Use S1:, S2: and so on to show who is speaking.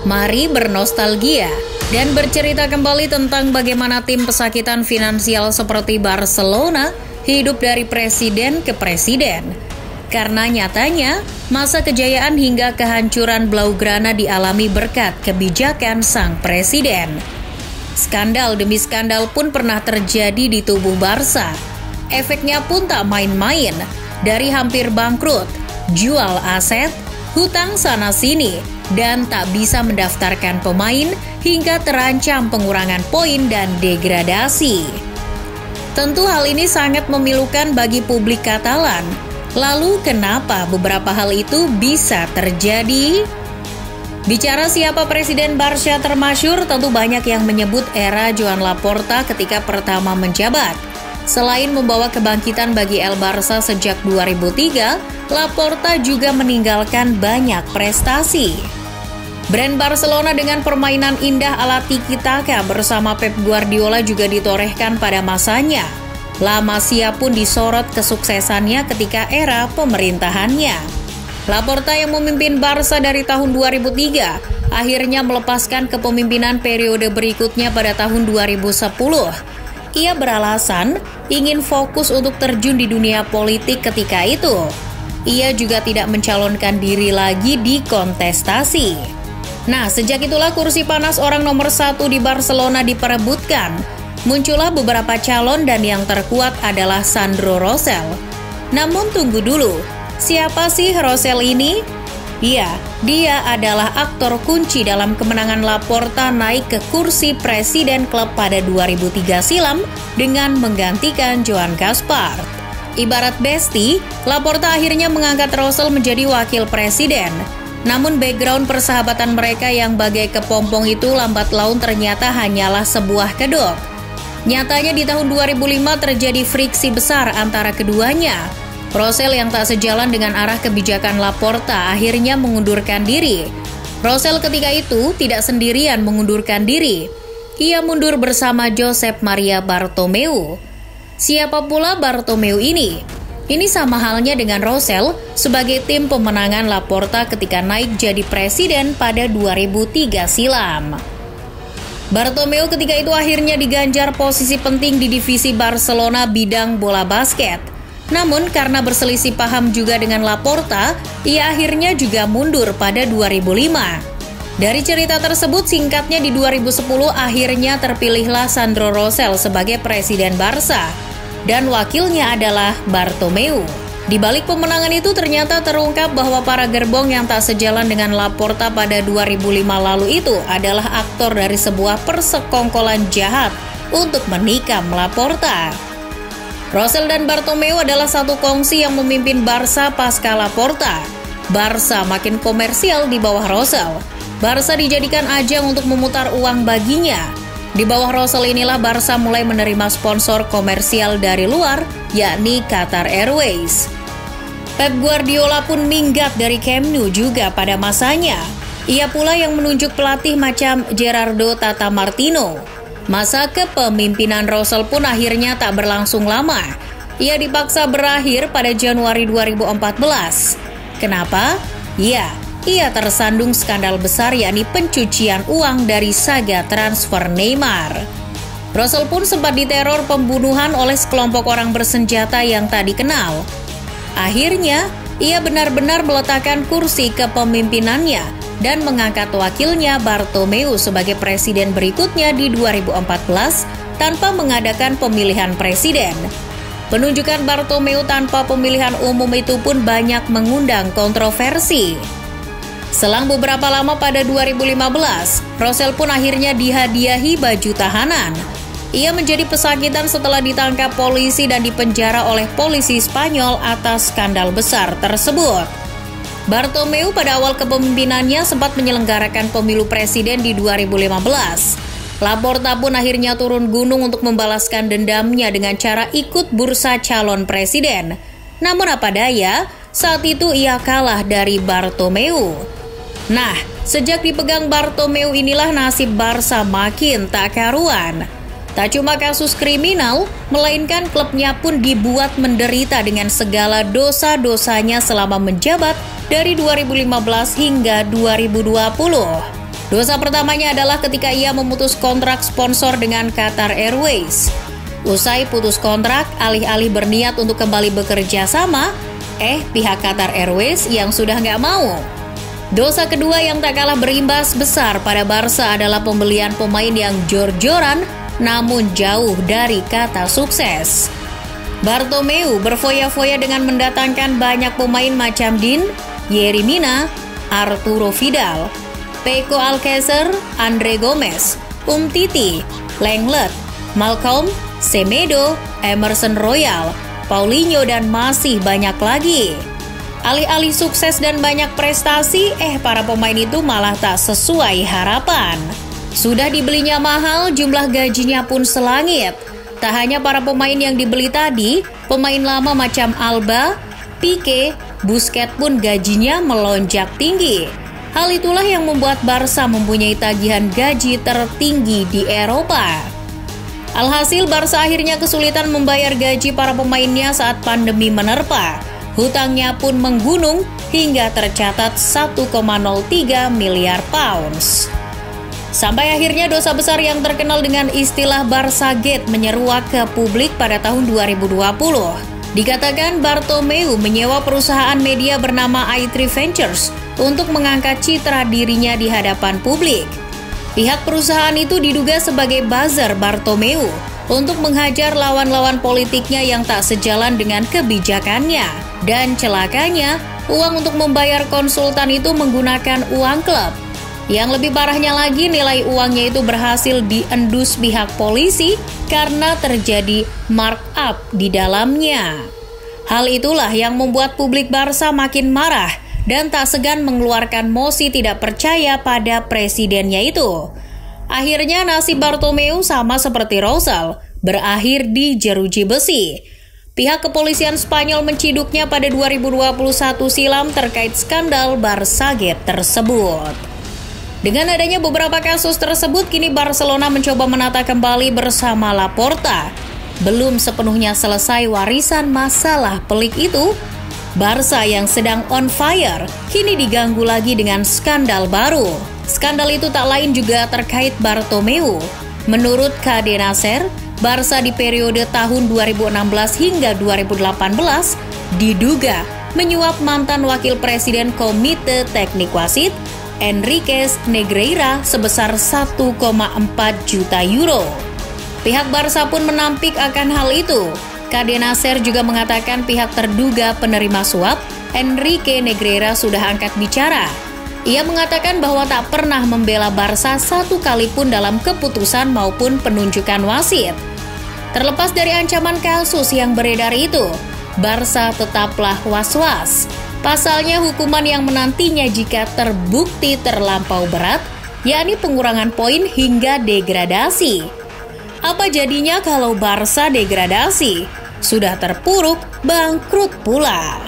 S1: Mari bernostalgia dan bercerita kembali tentang bagaimana tim pesakitan finansial seperti Barcelona hidup dari presiden ke presiden. Karena nyatanya, masa kejayaan hingga kehancuran Blaugrana dialami berkat kebijakan sang presiden. Skandal demi skandal pun pernah terjadi di tubuh Barca. Efeknya pun tak main-main, dari hampir bangkrut, jual aset, hutang sana-sini, dan tak bisa mendaftarkan pemain hingga terancam pengurangan poin dan degradasi. Tentu hal ini sangat memilukan bagi publik Katalan. Lalu kenapa beberapa hal itu bisa terjadi? Bicara siapa presiden Barca termasyhur, tentu banyak yang menyebut era Joan Laporta ketika pertama menjabat. Selain membawa kebangkitan bagi El Barça sejak 2003, Laporta juga meninggalkan banyak prestasi. Brand Barcelona dengan permainan indah ala tiki-taka bersama Pep Guardiola juga ditorehkan pada masanya. La Masia pun disorot kesuksesannya ketika era pemerintahannya. Laporta yang memimpin Barca dari tahun 2003 akhirnya melepaskan kepemimpinan periode berikutnya pada tahun 2010. Ia beralasan ingin fokus untuk terjun di dunia politik ketika itu. Ia juga tidak mencalonkan diri lagi di kontestasi. Nah, sejak itulah kursi panas orang nomor 1 di Barcelona diperebutkan. Muncullah beberapa calon dan yang terkuat adalah Sandro Rosell. Namun tunggu dulu, siapa sih Rosell ini? Ya, dia adalah aktor kunci dalam kemenangan Laporta naik ke kursi presiden klub pada 2003 silam dengan menggantikan Joan Gaspart. Ibarat besti, Laporta akhirnya mengangkat Rosell menjadi wakil presiden. Namun background persahabatan mereka yang bagai kepompong itu lambat laun ternyata hanyalah sebuah kedok. Nyatanya di tahun 2005 terjadi friksi besar antara keduanya. Rosell yang tak sejalan dengan arah kebijakan Laporta akhirnya mengundurkan diri. Rosell ketika itu tidak sendirian mengundurkan diri. Ia mundur bersama Josep Maria Bartomeu. Siapa pula Bartomeu ini? Ini sama halnya dengan Rosell sebagai tim pemenangan Laporta ketika naik jadi presiden pada 2003 silam. Bartomeu ketika itu akhirnya diganjar posisi penting di divisi Barcelona bidang bola basket. Namun karena berselisih paham juga dengan Laporta, ia akhirnya juga mundur pada 2005. Dari cerita tersebut, singkatnya di 2010 akhirnya terpilihlah Sandro Rosell sebagai presiden Barca dan wakilnya adalah Bartomeu. Di balik pemenangan itu ternyata terungkap bahwa para gerbong yang tak sejalan dengan Laporta pada 2005 lalu itu adalah aktor dari sebuah persekongkolan jahat untuk menikam Laporta. Rosell dan Bartomeu adalah satu kongsi yang memimpin Barca pasca Laporta. Barca makin komersial di bawah Rosell. Barca dijadikan ajang untuk memutar uang baginya. Di bawah Rosell inilah Barca mulai menerima sponsor komersial dari luar, yakni Qatar Airways. Pep Guardiola pun minggat dari Camp Nou juga pada masanya. Ia pula yang menunjuk pelatih macam Gerardo Tata Martino. Masa kepemimpinan Rosell pun akhirnya tak berlangsung lama. Ia dipaksa berakhir pada Januari 2014. Kenapa? Ya, ia tersandung skandal besar yakni pencucian uang dari saga transfer Neymar. Rosell pun sempat diteror pembunuhan oleh sekelompok orang bersenjata yang tak dikenal. Akhirnya, ia benar-benar meletakkan kursi kepemimpinannya dan mengangkat wakilnya Bartomeu sebagai presiden berikutnya di 2014 tanpa mengadakan pemilihan presiden. Penunjukan Bartomeu tanpa pemilihan umum itu pun banyak mengundang kontroversi. Selang beberapa lama pada 2015, Rosell pun akhirnya dihadiahi baju tahanan. Ia menjadi pesakitan setelah ditangkap polisi dan dipenjara oleh polisi Spanyol atas skandal besar tersebut. Bartomeu pada awal kepemimpinannya sempat menyelenggarakan pemilu presiden di 2015. Laporta pun akhirnya turun gunung untuk membalaskan dendamnya dengan cara ikut bursa calon presiden. Namun apa daya, saat itu ia kalah dari Bartomeu. Nah, sejak dipegang Bartomeu inilah nasib Barca makin tak karuan. Tak cuma kasus kriminal, melainkan klubnya pun dibuat menderita dengan segala dosa-dosanya selama menjabat dari 2015 hingga 2020. Dosa pertamanya adalah ketika ia memutus kontrak sponsor dengan Qatar Airways. Usai putus kontrak, alih-alih berniat untuk kembali bekerja sama, pihak Qatar Airways yang sudah nggak mau. Dosa kedua yang tak kalah berimbas besar pada Barca adalah pembelian pemain yang jor-joran namun jauh dari kata sukses. Bartomeu berfoya-foya dengan mendatangkan banyak pemain macam Dean, Yerry Mina, Arturo Vidal, Paco Alcácer, Andre Gomes, Umtiti, Lenglet, Malcolm, Semedo, Emerson Royal, Paulinho, dan masih banyak lagi. Alih-alih sukses dan banyak prestasi, para pemain itu malah tak sesuai harapan. Sudah dibelinya mahal, jumlah gajinya pun selangit. Tak hanya para pemain yang dibeli tadi, pemain lama macam Alba, Pique, Busquets pun gajinya melonjak tinggi. Hal itulah yang membuat Barca mempunyai tagihan gaji tertinggi di Eropa. Alhasil, Barca akhirnya kesulitan membayar gaji para pemainnya saat pandemi menerpa. Hutangnya pun menggunung hingga tercatat 1,03 miliar pounds. Sampai akhirnya dosa besar yang terkenal dengan istilah Barca Gate menyeruak ke publik pada tahun 2020. Dikatakan Bartomeu menyewa perusahaan media bernama i3 Ventures untuk mengangkat citra dirinya di hadapan publik. Pihak perusahaan itu diduga sebagai buzzer Bartomeu untuk menghajar lawan-lawan politiknya yang tak sejalan dengan kebijakannya. Dan celakanya, uang untuk membayar konsultan itu menggunakan uang klub. Yang lebih parahnya lagi, nilai uangnya itu berhasil diendus pihak polisi karena terjadi markup di dalamnya. Hal itulah yang membuat publik Barca makin marah dan tak segan mengeluarkan mosi tidak percaya pada presidennya itu. Akhirnya nasib Bartomeu sama seperti Rosal, berakhir di jeruji besi. Pihak kepolisian Spanyol menciduknya pada 2021 silam terkait skandal Barca Gate tersebut. Dengan adanya beberapa kasus tersebut, kini Barcelona mencoba menata kembali bersama Laporta. Belum sepenuhnya selesai warisan masalah pelik itu, Barca yang sedang on fire kini diganggu lagi dengan skandal baru. Skandal itu tak lain juga terkait Bartomeu. Menurut Cadena SER, Barca di periode tahun 2016 hingga 2018 diduga menyuap mantan wakil presiden Komite Teknik Wasit Enrique Negreira sebesar 1,4 juta euro. Pihak Barca pun menampik akan hal itu. Cadena SER juga mengatakan pihak terduga penerima suap, Enrique Negreira, sudah angkat bicara. Ia mengatakan bahwa tak pernah membela Barca satu kali pun dalam keputusan maupun penunjukan wasit. Terlepas dari ancaman kasus yang beredar itu, Barca tetaplah was-was. Pasalnya hukuman yang menantinya jika terbukti terlampau berat, yakni pengurangan poin hingga degradasi. Apa jadinya kalau Barca degradasi? Sudah terpuruk, bangkrut pula.